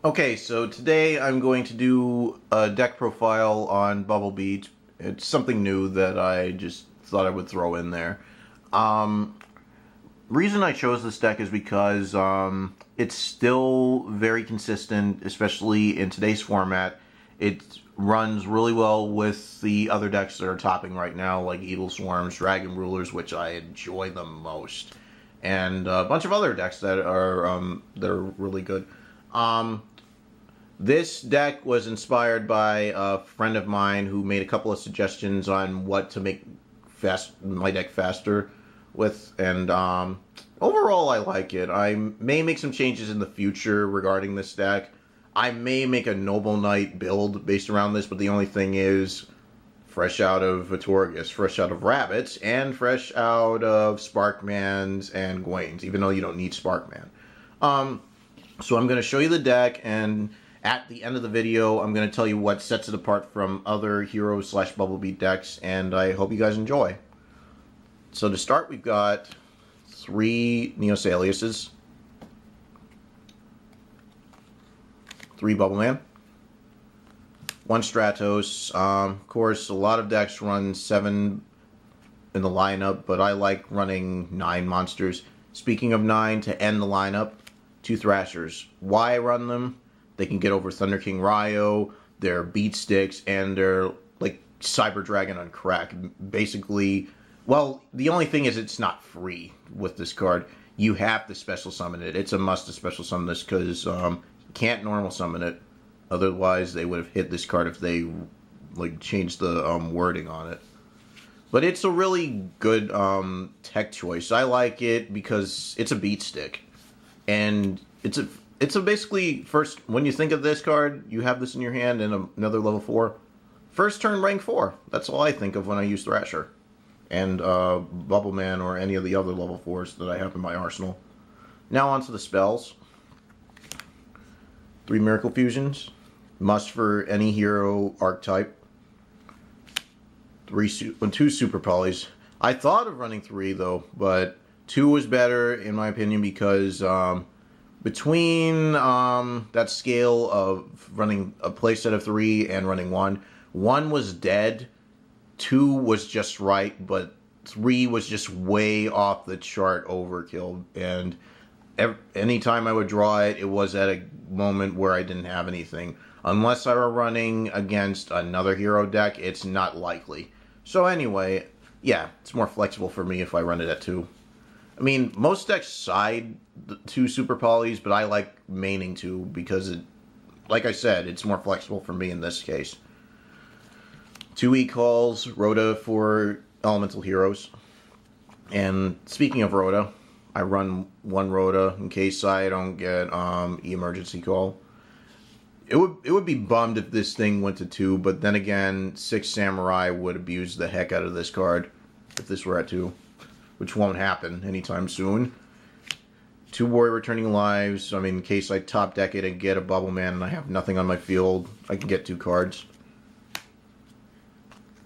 Okay, so today I'm going to do a deck profile on Bubblbeat. It's something new that I just thought I would throw in there. Um, Reason I chose this deck is because it's still very consistent, especially in today's format. It runs really well with the other decks that are topping right now, like Evil Swarms, Dragon Rulers, which I enjoy the most, and a bunch of other decks that are really good. This deck was inspired by a friend of mine who made a couple of suggestions on what to make my deck faster with, and overall I like it. I may make some changes in the future regarding this deck. I may make a Noble Knight build based around this, but the only thing is, fresh out of Vitorgus, fresh out of Rabbits, and fresh out of Sparkmans and Gawayns, even though you don't need Sparkman. So I'm going to show you the deck, and at the end of the video, I'm going to tell you what sets it apart from other Heroes / Bubblebeat decks, and I hope you guys enjoy. So to start, we've got 3 Neos Aliuses, 3 Bubblman, 1 Stratos. Of course, a lot of decks run 7 in the lineup, but I like running 9 monsters. Speaking of 9, to end the lineup, 2 Thrashers. Why I run them? They can get over Thunder King Rai-oh, they're beat sticks, and they're like Cyber Dragon on crack. Basically, well, the only thing is it's not free with this card. You have to special summon it. It's a must to special summon this because you can't normal summon it. Otherwise, they would have hit this card if they like changed the wording on it. But it's a really good tech choice. I like it because it's a beat stick, and it's a basically first when you think of this card, you have this in your hand and another level 4. First turn rank 4. That's all I think of when I use Thrasher and Bubbleman or any of the other level 4s that I have in my arsenal. Now onto the spells. 3 Miracle Fusions, must for any hero archetype. 2 Super Polys. I thought of running 3 though, but 2 was better in my opinion because between that scale of running a playset of 3 and running 1 was dead, 2 was just right, but 3 was just way off the chart overkill, and anytime I would draw it, it was at a moment where I didn't have anything. Unless I were running against another hero deck, it's not likely. So anyway, yeah, it's more flexible for me if I run it at 2. I mean, most decks side the 2 Super Polys, but I like maining 2 because, like I said, it's more flexible for me in this case. 2 E-Calls, Rhoda for elemental heroes. And speaking of Rhoda, I run 1 Rhoda in case I don't get emergency call. It would be bummed if this thing went to 2, but then again, 6 Samurai would abuse the heck out of this card if this were at 2, which won't happen anytime soon. 2 Warrior Returning Lives. I mean, in case I top deck it and get a Bubbleman and I have nothing on my field, I can get 2 cards.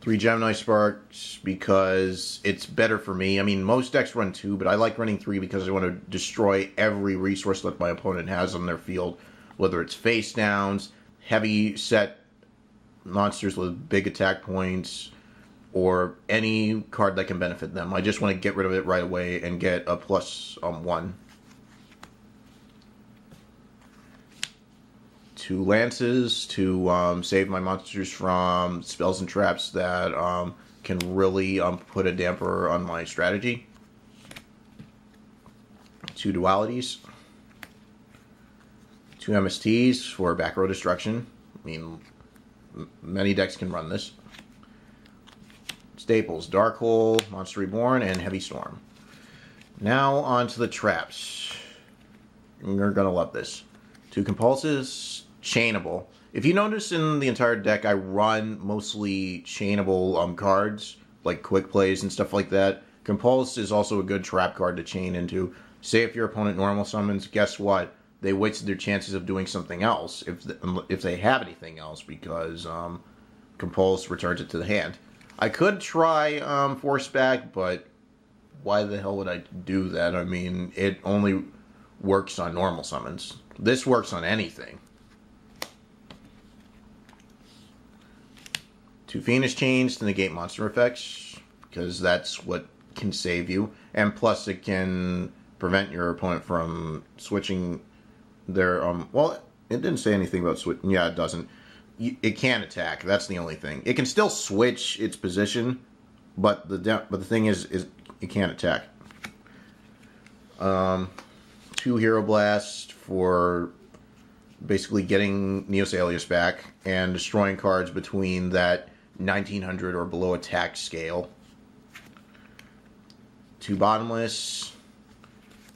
3 Gemeni Sparks because it's better for me. I mean, most decks run 2, but I like running 3 because I want to destroy every resource that my opponent has on their field. Whether it's face downs, heavy set monsters with big attack points, or any card that can benefit them. I just want to get rid of it right away and get a +1. 2 Lances to save my monsters from spells and traps that can really put a damper on my strategy. 2 Dualities. 2 MSTs for back row destruction. I mean, many decks can run this. Staples, Dark Hole, Monster Reborn, and Heavy Storm. Now on to the traps. You're going to love this. 2 Compulses, Chainable. If you notice in the entire deck, I run mostly chainable cards, like quick plays and stuff like that. Compulse is also a good trap card to chain into. Say if your opponent normal summons, guess what? They wasted their chances of doing something else if they have anything else, because Compulse returns it to the hand. I could try Force Back, but why the hell would I do that? I mean, it only works on normal summons. This works on anything. 2 Fiendish Chains to negate monster effects, because that's what can save you. And plus it can prevent your opponent from switching their... well, it didn't say anything about switching. Yeah, it doesn't. It can't attack. That's the only thing. It can still switch its position, but the thing is it can't attack. 2 Hero Blast for basically getting Neos Alius back and destroying cards between that 1900 or below attack scale. 2 Bottomless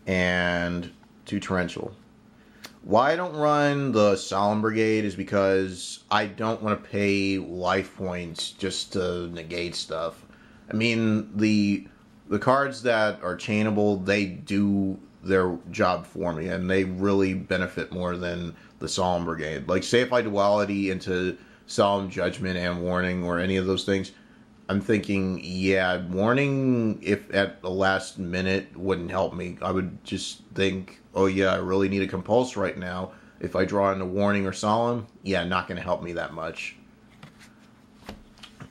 and 2 Torrential. Why I don't run the Solemn Brigade is because I don't want to pay life points just to negate stuff. I mean, the cards that are chainable, they do their job for me, and they really benefit more than the Solemn Brigade. Like, say if I duality into Solemn Judgment and Warning or any of those things, I'm thinking, yeah, Warning, if at the last minute, wouldn't help me. I would just think, oh yeah, I really need a Compulse right now. If I draw into Warning or Solemn, yeah, not going to help me that much.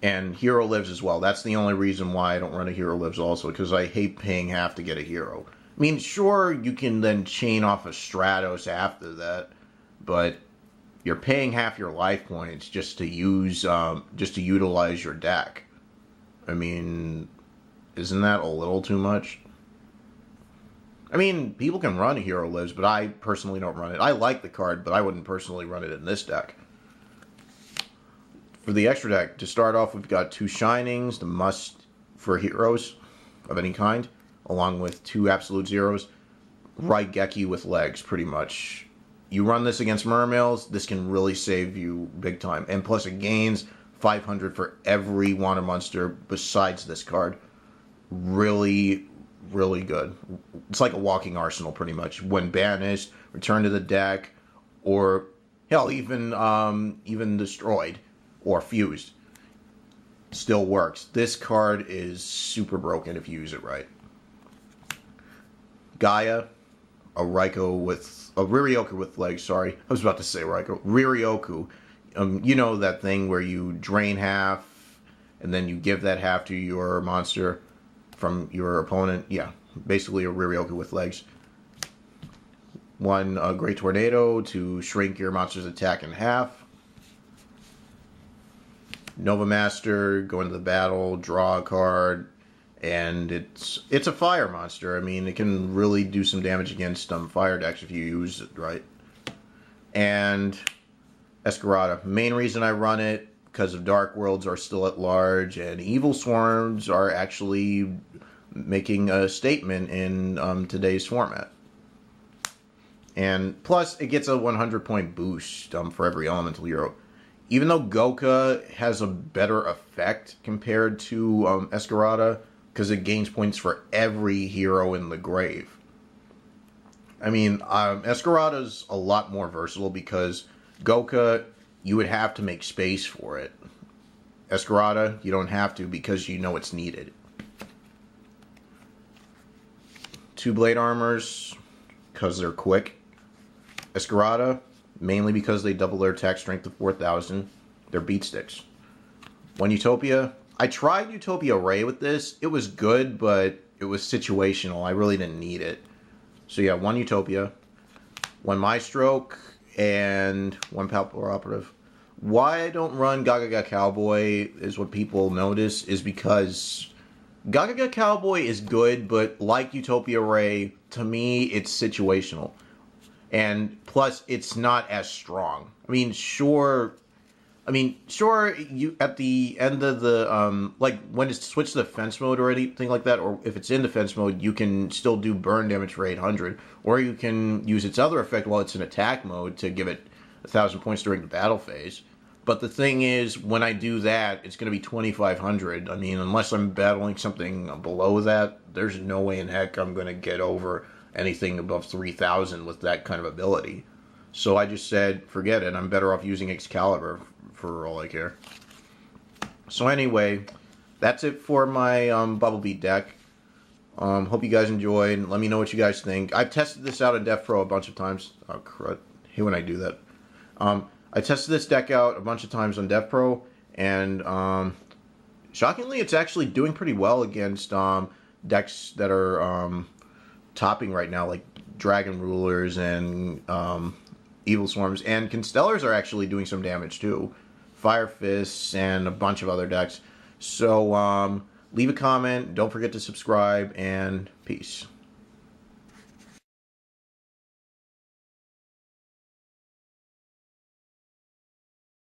And Hero Lives as well. That's the only reason why I don't run a Hero Lives also, because I hate paying half to get a hero. I mean, sure, you can then chain off a Stratos after that, but you're paying half your life points just to utilize your deck. I mean, isn't that a little too much? I mean, people can run Hero Lives, but I personally don't run it. I like the card, but I wouldn't personally run it in this deck. For the extra deck, to start off, we've got 2 Shinings, the must for heroes of any kind, along with 2 Absolute Zeros. Rai-oh with legs, pretty much. You run this against Mermails, this can really save you big time. And plus it gains 500 for every Wanted Monster besides this card. Really, really good. It's like a walking arsenal, pretty much. When banished, return to the deck, or hell, even destroyed or fused. Still works. This card is super broken if you use it right. Gaia, a Rai-oh with legs, sorry. I was about to say Rai-oh. Rai-oh. You know that thing where you drain half and then you give that half to your monster from your opponent. Yeah, basically a Rai-oh with legs. 1 Great Tornado to shrink your monster's attack in half. Nova Master, go into the battle, draw a card, and it's a fire monster. I mean, it can really do some damage against fire decks if you use it right. And Escarada. Main reason I run it, because of Dark Worlds are still at large, and Evil Swarms are actually making a statement in today's format. And plus, it gets a 100-point boost for every elemental hero. Even though Goka has a better effect compared to Escarada, because it gains points for every hero in the grave. I mean, Escarada's a lot more versatile because Goka, you would have to make space for it. Escarada, you don't have to because you know it's needed. 2 Blade Armors, because they're quick. Escarada, mainly because they double their attack strength to 4,000. They're beat sticks. 1 Utopia. I tried Utopia Ray with this. It was good, but it was situational. I really didn't need it. So yeah, 1 Utopia. 1 Maestroke. And 1 Palpable Operative. Why I don't run Gaga Cowboy is what people notice, is because Gaga Cowboy is good, but like Utopia Ray, to me, it's situational. And plus, it's not as strong. I mean, sure, you at the end of the, like, when it's switched to defense mode or anything like that, or if it's in defense mode, you can still do burn damage for 800, or you can use its other effect while it's in attack mode to give it 1,000 points during the battle phase. But the thing is, when I do that, it's going to be 2,500. I mean, unless I'm battling something below that, there's no way in heck I'm going to get over anything above 3,000 with that kind of ability. So I just said, forget it. I'm better off using Excalibur for all I care. So anyway, that's it for my Bubble Beat deck. Hope you guys enjoyed. Let me know what you guys think. I've tested this out in Death Pro a bunch of times. Oh, crud. I hate when I do that. I tested this deck out a bunch of times on Death Pro, And shockingly, it's actually doing pretty well against decks that are topping right now, like Dragon Rulers and Evil Swarms. And Constellars are actually doing some damage too. Fire Fists and a bunch of other decks. So leave a comment, don't forget to subscribe, and peace.